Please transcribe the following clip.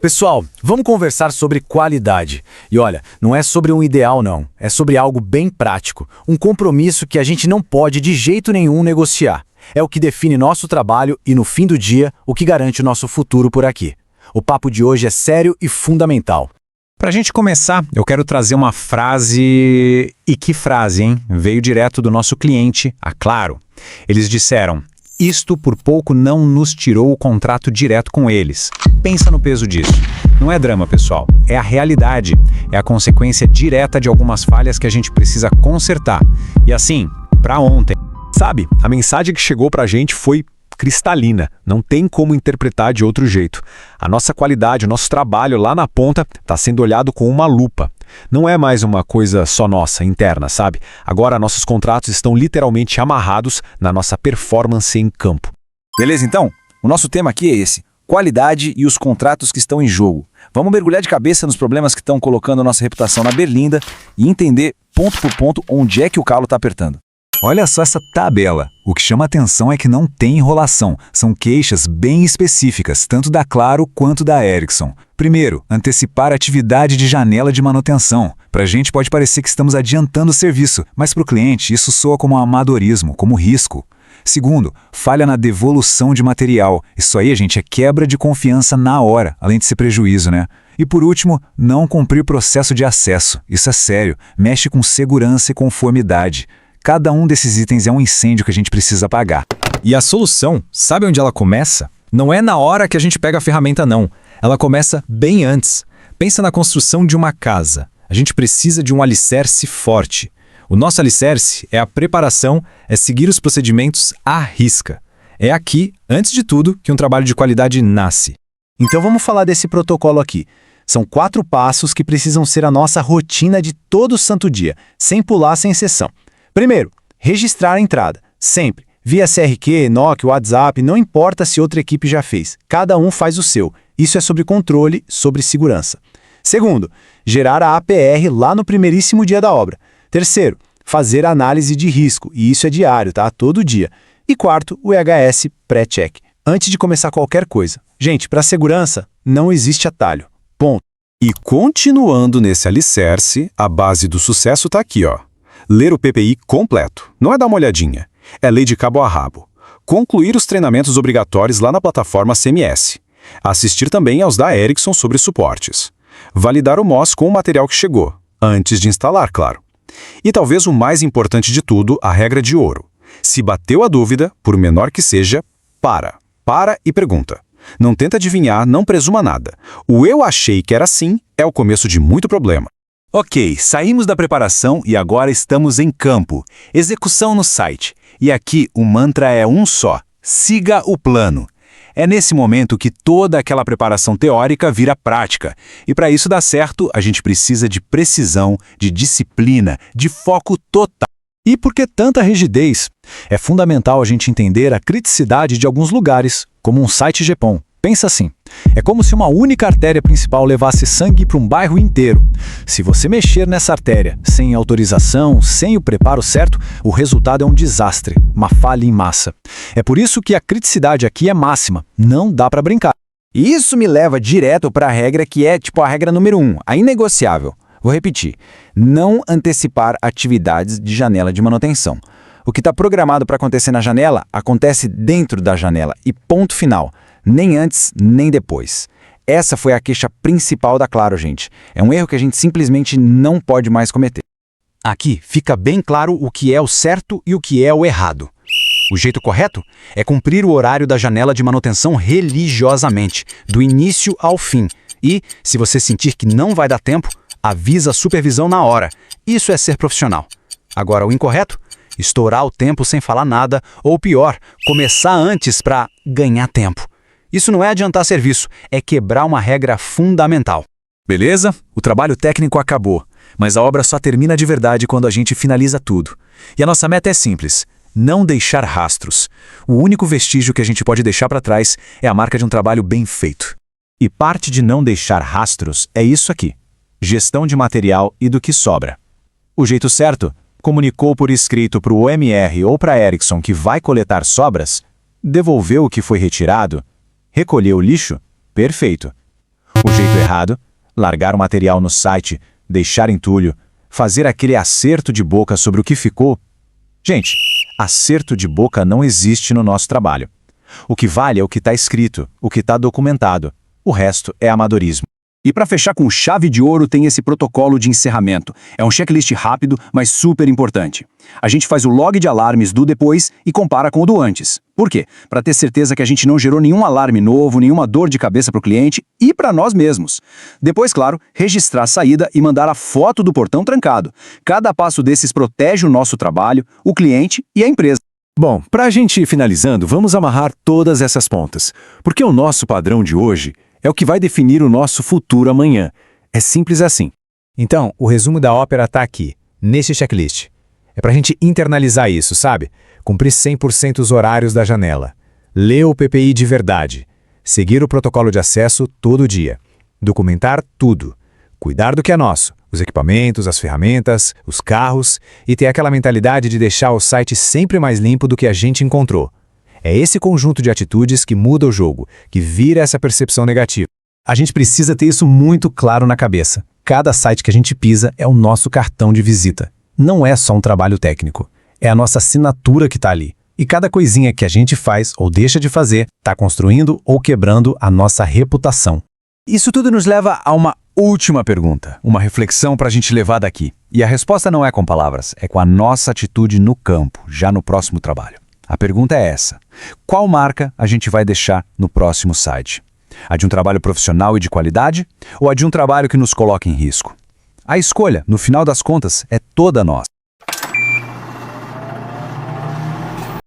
Pessoal, vamos conversar sobre qualidade. E olha, não é sobre um ideal não, é sobre algo bem prático, um compromisso que a gente não pode de jeito nenhum negociar. É o que define nosso trabalho e, no fim do dia, o que garante o nosso futuro por aqui. O papo de hoje é sério e fundamental. Para a gente começar, eu quero trazer uma frase... E que frase, hein? Veio direto do nosso cliente, a Claro. Eles disseram: isto por pouco não nos tirou o contrato direto com eles. Pensa no peso disso. Não é drama, pessoal. É a realidade. É a consequência direta de algumas falhas que a gente precisa consertar. E assim, para ontem. Sabe, a mensagem que chegou pra gente foi cristalina, não tem como interpretar de outro jeito. A nossa qualidade, o nosso trabalho lá na ponta está sendo olhado com uma lupa. Não é mais uma coisa só nossa, interna, sabe? Agora nossos contratos estão literalmente amarrados na nossa performance em campo. Beleza, então? O nosso tema aqui é esse: qualidade e os contratos que estão em jogo. Vamos mergulhar de cabeça nos problemas que estão colocando a nossa reputação na berlinda e entender, ponto por ponto, onde é que o calo está apertando. Olha só essa tabela. O que chama atenção é que não tem enrolação. São queixas bem específicas, tanto da Claro quanto da Ericsson. Primeiro, antecipar a atividade de janela de manutenção. Para a gente pode parecer que estamos adiantando o serviço, mas para o cliente isso soa como amadorismo, como risco. Segundo, falha na devolução de material. Isso aí, gente, é quebra de confiança na hora, além de ser prejuízo, né? E por último, não cumprir processo de acesso. Isso é sério, mexe com segurança e conformidade. Cada um desses itens é um incêndio que a gente precisa apagar. E a solução, sabe onde ela começa? Não é na hora que a gente pega a ferramenta, não. Ela começa bem antes. Pensa na construção de uma casa. A gente precisa de um alicerce forte. O nosso alicerce é a preparação, é seguir os procedimentos à risca. É aqui, antes de tudo, que um trabalho de qualidade nasce. Então vamos falar desse protocolo aqui. São 4 passos que precisam ser a nossa rotina de todo santo dia, sem pular, sem exceção. Primeiro, registrar a entrada. Sempre. Via CRQ, Nokia, WhatsApp, não importa se outra equipe já fez. Cada um faz o seu. Isso é sobre controle, sobre segurança. Segundo, gerar a APR lá no primeiríssimo dia da obra. Terceiro, fazer análise de risco. E isso é diário, tá? Todo dia. E quarto, o EHS pré-check. Antes de começar qualquer coisa. Gente, para segurança, não existe atalho. Ponto. E continuando nesse alicerce, a base do sucesso está aqui, ó. Ler o PPI completo, não é dar uma olhadinha, é ler de cabo a rabo. Concluir os treinamentos obrigatórios lá na plataforma CMS. Assistir também aos da Ericsson sobre suportes. Validar o MOS com o material que chegou, antes de instalar, claro. E talvez o mais importante de tudo, a regra de ouro. Se bateu a dúvida, por menor que seja, para e pergunta. Não tenta adivinhar, não presuma nada. O eu achei que era assim é o começo de muito problema. Ok, saímos da preparação e agora estamos em campo. Execução no site. E aqui o mantra é um só: siga o plano. É nesse momento que toda aquela preparação teórica vira prática. E para isso dar certo, a gente precisa de precisão, de disciplina, de foco total. E por que tanta rigidez? É fundamental a gente entender a criticidade de alguns lugares, como um site GPON. Pensa assim, é como se uma única artéria principal levasse sangue para um bairro inteiro. Se você mexer nessa artéria sem autorização, sem o preparo certo, o resultado é um desastre, uma falha em massa. É por isso que a criticidade aqui é máxima, não dá para brincar. E isso me leva direto para a regra que é tipo a regra número 1, a inegociável. Vou repetir, não antecipar atividades de janela de manutenção. O que está programado para acontecer na janela, acontece dentro da janela e ponto final. Nem antes, nem depois. Essa foi a queixa principal da Claro, gente. É um erro que a gente simplesmente não pode mais cometer. Aqui fica bem claro o que é o certo e o que é o errado. O jeito correto é cumprir o horário da janela de manutenção religiosamente, do início ao fim. E, se você sentir que não vai dar tempo, avisa a supervisão na hora. Isso é ser profissional. Agora, o incorreto? Estourar o tempo sem falar nada, ou pior, começar antes para ganhar tempo. Isso não é adiantar serviço, é quebrar uma regra fundamental. Beleza? O trabalho técnico acabou, mas a obra só termina de verdade quando a gente finaliza tudo. E a nossa meta é simples: não deixar rastros. O único vestígio que a gente pode deixar para trás é a marca de um trabalho bem feito. E parte de não deixar rastros é isso aqui: gestão de material e do que sobra. O jeito certo: comunicou por escrito para o OMR ou para a Ericsson que vai coletar sobras, devolveu o que foi retirado, recolheu o lixo? Perfeito. O jeito errado, largar o material no site, deixar entulho, fazer aquele acerto de boca sobre o que ficou. Gente, acerto de boca não existe no nosso trabalho. O que vale é o que está escrito, o que está documentado. O resto é amadorismo. E para fechar com chave de ouro tem esse protocolo de encerramento. É um checklist rápido, mas super importante. A gente faz o log de alarmes do depois e compara com o do antes. Por quê? Para ter certeza que a gente não gerou nenhum alarme novo, nenhuma dor de cabeça para o cliente e para nós mesmos. Depois, claro, registrar a saída e mandar a foto do portão trancado. Cada passo desses protege o nosso trabalho, o cliente e a empresa. Bom, para a gente ir finalizando, vamos amarrar todas essas pontas, porque o nosso padrão de hoje é o que vai definir o nosso futuro amanhã. É simples assim. Então, o resumo da ópera está aqui, nesse checklist. É para a gente internalizar isso, sabe? Cumprir 100% os horários da janela. Ler o PPI de verdade. Seguir o protocolo de acesso todo dia. Documentar tudo. Cuidar do que é nosso. Os equipamentos, as ferramentas, os carros. E ter aquela mentalidade de deixar o site sempre mais limpo do que a gente encontrou. É esse conjunto de atitudes que muda o jogo, que vira essa percepção negativa. A gente precisa ter isso muito claro na cabeça. Cada site que a gente pisa é o nosso cartão de visita. Não é só um trabalho técnico. É a nossa assinatura que está ali. E cada coisinha que a gente faz ou deixa de fazer está construindo ou quebrando a nossa reputação. Isso tudo nos leva a uma última pergunta, uma reflexão para a gente levar daqui. E a resposta não é com palavras, é com a nossa atitude no campo, já no próximo trabalho. A pergunta é essa: qual marca a gente vai deixar no próximo site? A de um trabalho profissional e de qualidade ou a de um trabalho que nos coloca em risco? A escolha, no final das contas, é toda nossa.